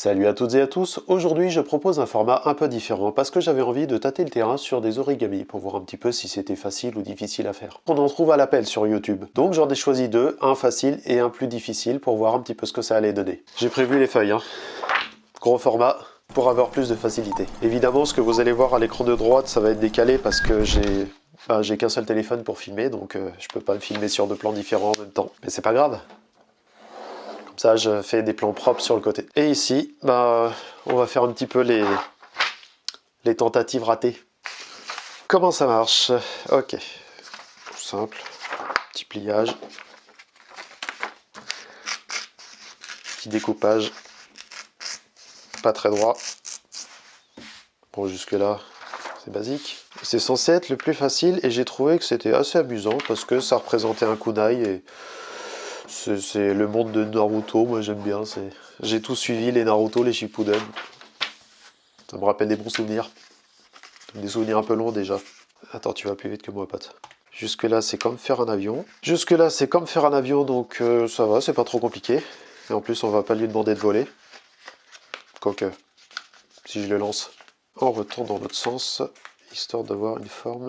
Salut à toutes et à tous, aujourd'hui je propose un format un peu différent parce que j'avais envie de tâter le terrain sur des origamis pour voir un petit peu si c'était facile ou difficile à faire. On en trouve à l'appel sur YouTube, donc j'en ai choisi deux, un facile et un plus difficile pour voir un petit peu ce que ça allait donner. J'ai prévu les feuilles, gros format pour avoir plus de facilité. Évidemment ce que vous allez voir à l'écran de droite ça va être décalé parce que j'ai qu'un seul téléphone pour filmer, donc je peux pas me filmer sur deux plans différents en même temps, mais c'est pas grave. Comme ça, je fais des plans propres sur le côté. Et ici, on va faire un petit peu les tentatives ratées. Comment ça marche? Ok, tout simple. Petit pliage. Petit découpage. Pas très droit. Bon, jusque-là, c'est basique. C'est censé être le plus facile et j'ai trouvé que c'était assez amusant parce que ça représentait un kunai et c'est le monde de Naruto, moi j'aime bien. J'ai tout suivi, les Naruto, les Shippuden. Ça me rappelle des bons souvenirs. Des souvenirs un peu longs déjà. Attends, tu vas plus vite que moi, pote. Jusque là, c'est comme faire un avion. Jusque là, c'est comme faire un avion, donc ça va, c'est pas trop compliqué. Et en plus, on va pas lui demander de voler. Quoique, si je le lance, on retourne dans l'autre sens, histoire d'avoir une forme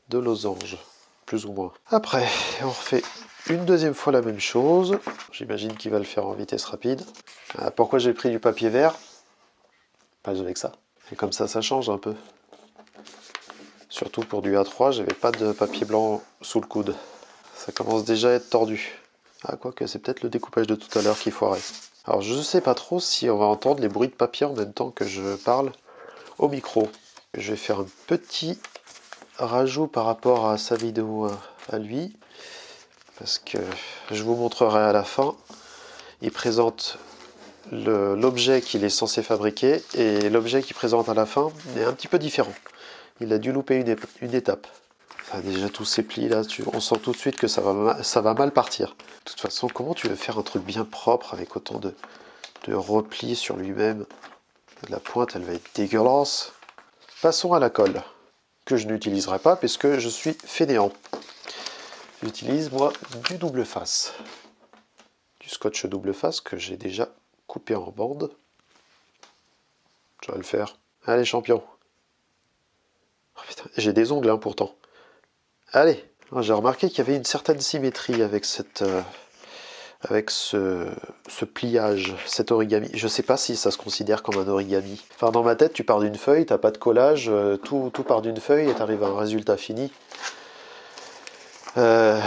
de losange, plus ou moins. Après, on refait une deuxième fois la même chose. J'imagine qu'il va le faire en vitesse rapide. Pourquoi j'ai pris du papier vert? Pas avec ça. Et comme ça change un peu. Surtout pour du A3, j'avais pas de papier blanc sous le coude. Ça commence déjà à être tordu. Ah, quoique, c'est peut-être le découpage de tout à l'heure qui foirait. Alors, je sais pas trop si on va entendre les bruits de papier en même temps que je parle au micro. Je vais faire un petit rajout par rapport à sa vidéo à lui. Parce que je vous montrerai à la fin. Il présente l'objet qu'il est censé fabriquer et l'objet qu'il présente à la fin est un petit peu différent. Il a dû louper une étape. Enfin, déjà tous ces plis là, on sent tout de suite que ça va mal partir. De toute façon, comment tu veux faire un truc bien propre avec autant de replis sur lui-même? La pointe, elle va être dégueulasse. Passons à la colle, que je n'utiliserai pas puisque je suis fainéant. J'utilise moi du double face. Du scotch double face que j'ai déjà coupé en bandes. Je vais le faire. Allez, champion. Oh, putain, j'ai des ongles pourtant. Allez, j'ai remarqué qu'il y avait une certaine symétrie avec ce pliage, cet origami. Je sais pas si ça se considère comme un origami. Enfin, dans ma tête, tu pars d'une feuille, t'as pas de collage, tout part d'une feuille et t'arrives à un résultat fini.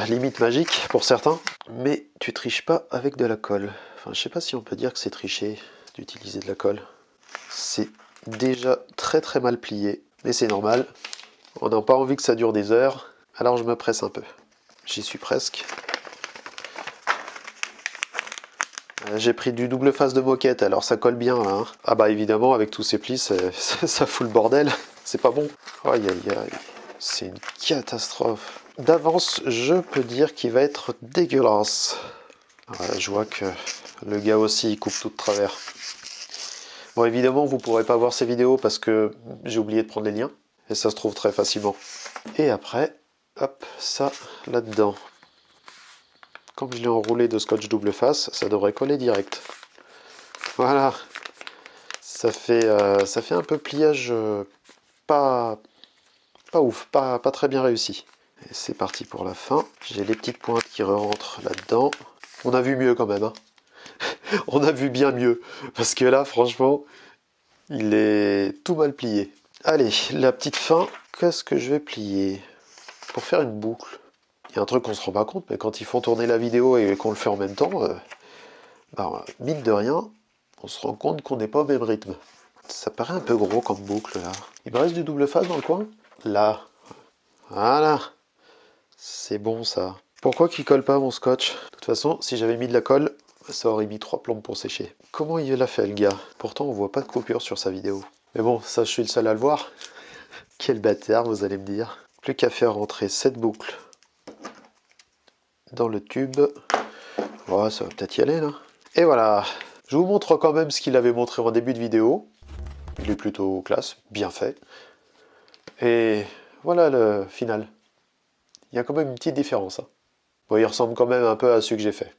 Limite magique pour certains, mais tu triches pas avec de la colle. Enfin, je sais pas si on peut dire que c'est tricher d'utiliser de la colle. C'est déjà très très mal plié, mais c'est normal. On n'a pas envie que ça dure des heures, alors je me presse un peu. J'y suis presque. J'ai pris du double face de moquette, alors ça colle bien là. Ah bah évidemment, avec tous ces plis, ça fout le bordel. C'est pas bon. Aïe aïe aïe, c'est une catastrophe. D'avance, je peux dire qu'il va être dégueulasse. Ouais, je vois que le gars aussi, il coupe tout de travers. Bon, évidemment, vous pourrez pas voir ces vidéos parce que j'ai oublié de prendre les liens. Et ça se trouve très facilement. Et après, hop, ça là-dedans. Comme je l'ai enroulé de scotch double face, ça devrait coller direct. Voilà. Ça fait un peu pliage pas ouf, pas très bien réussi. Et c'est parti pour la fin. J'ai les petites pointes qui rentrent là-dedans. On a vu mieux quand même. On a vu bien mieux. Parce que là, franchement, il est tout mal plié. Allez, la petite fin, qu'est-ce que je vais plier? Pour faire une boucle. Il y a un truc qu'on se rend pas compte, mais quand ils font tourner la vidéo et qu'on le fait en même temps, mine de rien, on se rend compte qu'on n'est pas au même rythme. Ça paraît un peu gros comme boucle là. Il me reste du double face dans le coin? Là. Voilà. C'est bon ça. Pourquoi qu'il colle pas mon scotch? De toute façon, si j'avais mis de la colle, ça aurait mis 3 plombes pour sécher. Comment il l'a fait le gars? Pourtant on voit pas de coupure sur sa vidéo. Mais bon, ça je suis le seul à le voir. Quel bâtard, vous allez me dire. Plus qu'à faire rentrer cette boucle dans le tube. Ouais, ça va peut-être y aller là. Et voilà. Je vous montre quand même ce qu'il avait montré en début de vidéo. Il est plutôt classe, bien fait. Et voilà le final. Il y a quand même une petite différence. Bon, il ressemble quand même un peu à celui que j'ai fait.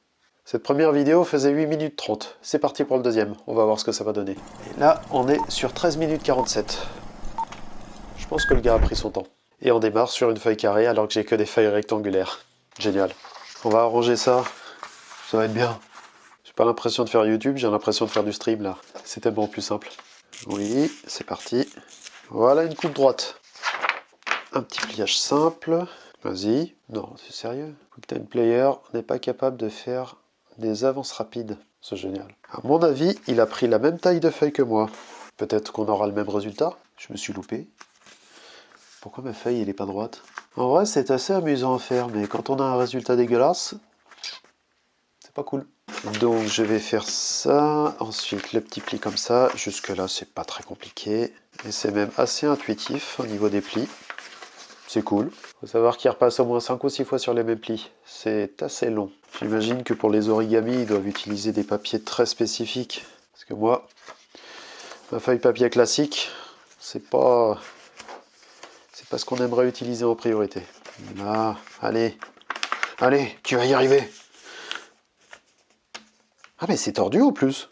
Cette première vidéo faisait 8 minutes 30. C'est parti pour le deuxième. On va voir ce que ça va donner. Et là, on est sur 13 minutes 47. Je pense que le gars a pris son temps. Et on démarre sur une feuille carrée alors que j'ai que des feuilles rectangulaires. Génial. On va arranger ça. Ça va être bien. J'ai pas l'impression de faire YouTube, j'ai l'impression de faire du stream là. C'est tellement plus simple. Oui, c'est parti. Voilà une coupe droite. Un petit pliage simple. Vas-y. Non, c'est sérieux. QuickTime Player n'est pas capable de faire des avances rapides. C'est génial. À mon avis, il a pris la même taille de feuille que moi. Peut-être qu'on aura le même résultat. Je me suis loupé. Pourquoi ma feuille, elle est pas droite? En vrai, c'est assez amusant à faire, mais quand on a un résultat dégueulasse, c'est pas cool. Donc je vais faire ça, ensuite le petit pli comme ça, jusque là c'est pas très compliqué, et c'est même assez intuitif au niveau des plis, c'est cool. Faut savoir qu'il repasse au moins 5 ou 6 fois sur les mêmes plis, c'est assez long. J'imagine que pour les origamis, ils doivent utiliser des papiers très spécifiques, parce que moi, ma feuille papier classique, c'est pas ce qu'on aimerait utiliser en priorité. Là, allez, tu vas y arriver. Ah mais c'est tordu en plus.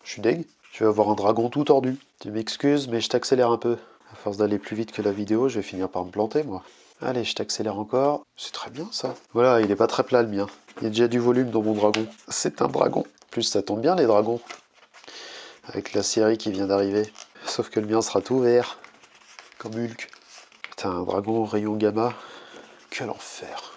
Je suis deg. Je vais avoir un dragon tout tordu. Tu m'excuses, mais je t'accélère un peu. À force d'aller plus vite que la vidéo, je vais finir par me planter, moi. Allez, je t'accélère encore. C'est très bien, ça. Voilà, il est pas très plat, le mien. Il y a déjà du volume dans mon dragon. C'est un dragon. En plus, ça tombe bien, les dragons. Avec la série qui vient d'arriver. Sauf que le mien sera tout vert. Comme Hulk. Putain, un dragon rayon gamma. Quel enfer.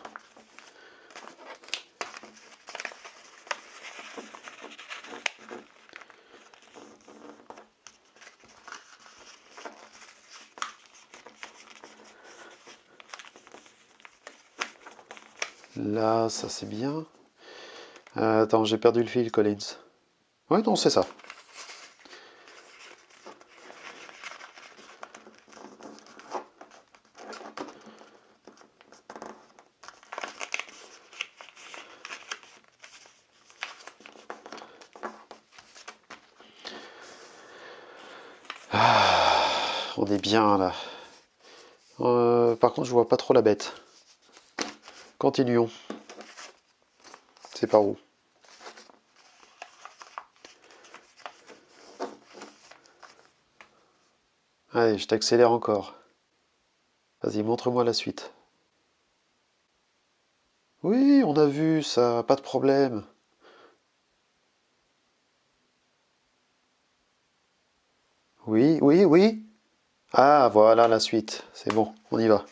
Là, ça c'est bien. Attends, j'ai perdu le fil, Collins. Ouais, non, c'est ça. On est bien là. Par contre, je vois pas trop la bête. Continuons. C'est par où? Allez, je t'accélère encore. Vas-y, montre-moi la suite. Oui, on a vu ça, pas de problème. Oui, oui, oui. Ah, voilà la suite. C'est bon, on y va.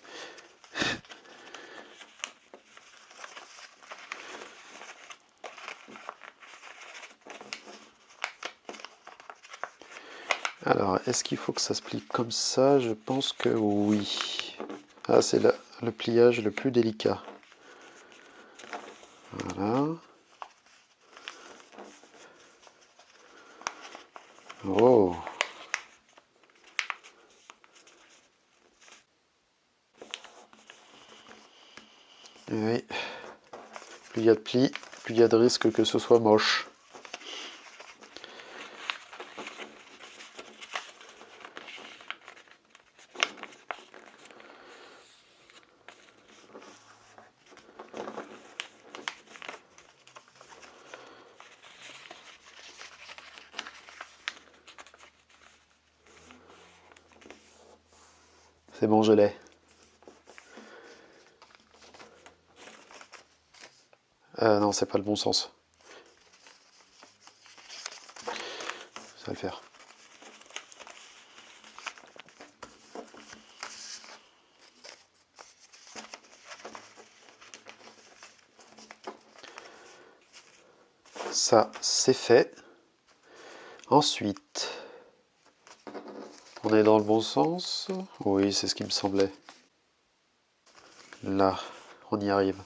Alors, est-ce qu'il faut que ça se plie comme ça? Je pense que oui. Ah, c'est le pliage le plus délicat. Voilà. Oh. Oui. Plus il y a de plis, plus il y a de risque que ce soit moche. C'est bon, je l'ai. Non, c'est pas le bon sens. Ça va le faire. Ça, c'est fait. Ensuite, on est dans le bon sens. Oui, c'est ce qui me semblait. Là, on y arrive.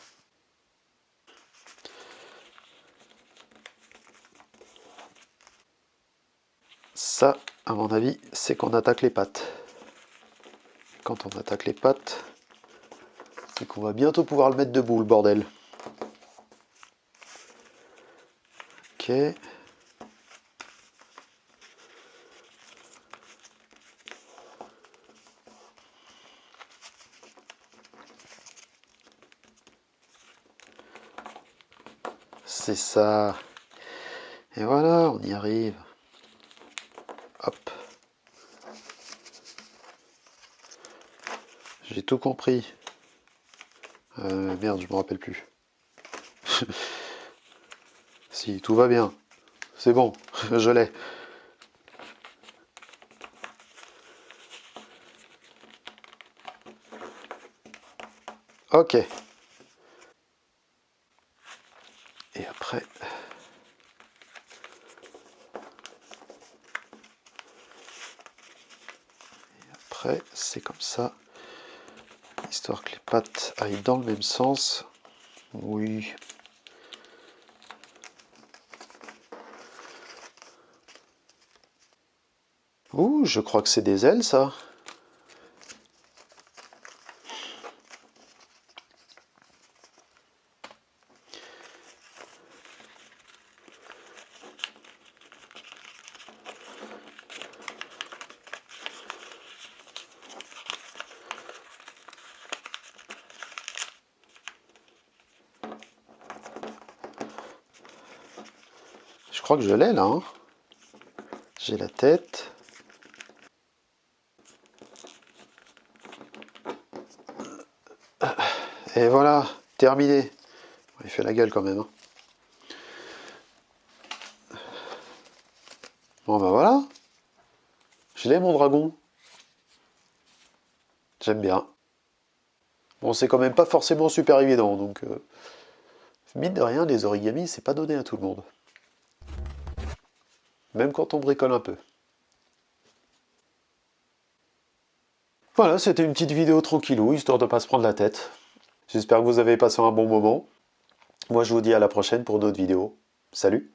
Ça, à mon avis, c'est qu'on attaque les pattes. Quand on attaque les pattes, c'est qu'on va bientôt pouvoir le mettre debout, le bordel. Ok. C'est ça. Et voilà, on y arrive. Hop. J'ai tout compris. Merde, je me rappelle plus. Si, tout va bien. C'est bon, je l'ai. Ok. Et après, c'est comme ça. Histoire que les pattes aillent dans le même sens. Oui. Ouh, je crois que c'est des ailes, ça. Je crois que je l'ai, là. Hein. J'ai la tête. Et voilà, terminé. Il fait la gueule quand même. Hein. Bon ben voilà. Je l'ai mon dragon. J'aime bien. Bon, c'est quand même pas forcément super évident, donc... mine de rien, les origamis, c'est pas donné à tout le monde. Même quand on bricole un peu. Voilà, c'était une petite vidéo tranquillou, histoire de pas se prendre la tête. J'espère que vous avez passé un bon moment. Moi, je vous dis à la prochaine pour d'autres vidéos. Salut!